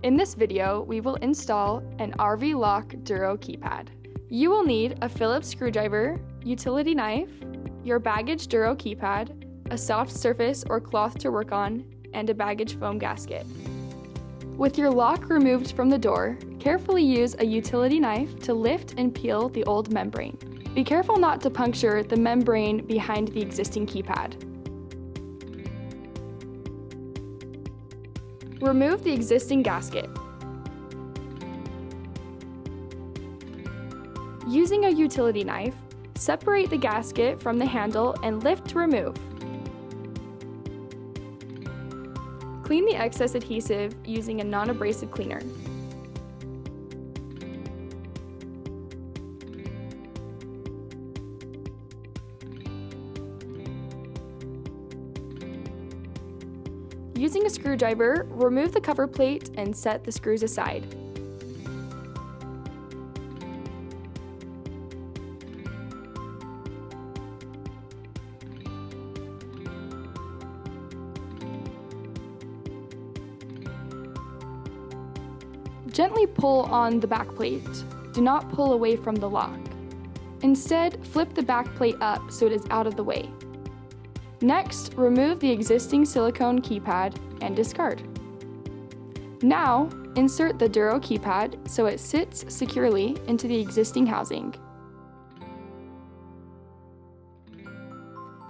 In this video, we will install an RVLock Durō Keypad. You will need a Phillips screwdriver, utility knife, your baggage Durō Keypad, a soft surface or cloth to work on, and a baggage foam gasket. With your lock removed from the door, carefully use a utility knife to lift and peel the old membrane. Be careful not to puncture the membrane behind the existing keypad. Remove the existing gasket. Using a utility knife, separate the gasket from the handle and lift to remove. Clean the excess adhesive using a non-abrasive cleaner. Using a screwdriver, remove the cover plate and set the screws aside. Gently pull on the back plate. Do not pull away from the lock. Instead, flip the back plate up so it is out of the way. Next, remove the existing silicone keypad and discard. Now, insert the Durō Keypad so it sits securely into the existing housing.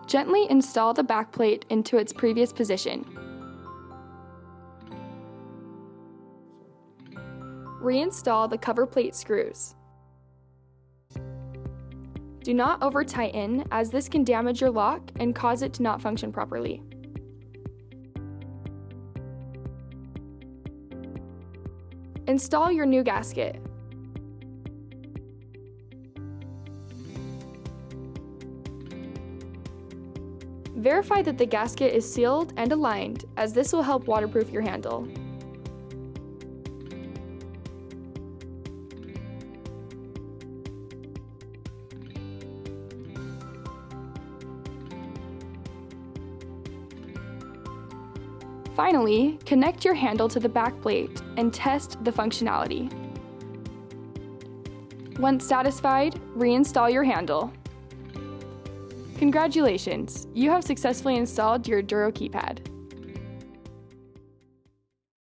Gently install the back plate into its previous position. Reinstall the cover plate screws. Do not over-tighten, as this can damage your lock and cause it to not function properly. Install your new gasket. Verify that the gasket is sealed and aligned, as this will help waterproof your handle. Finally, connect your handle to the back plate and test the functionality. Once satisfied, reinstall your handle. Congratulations! You have successfully installed your Durō Keypad.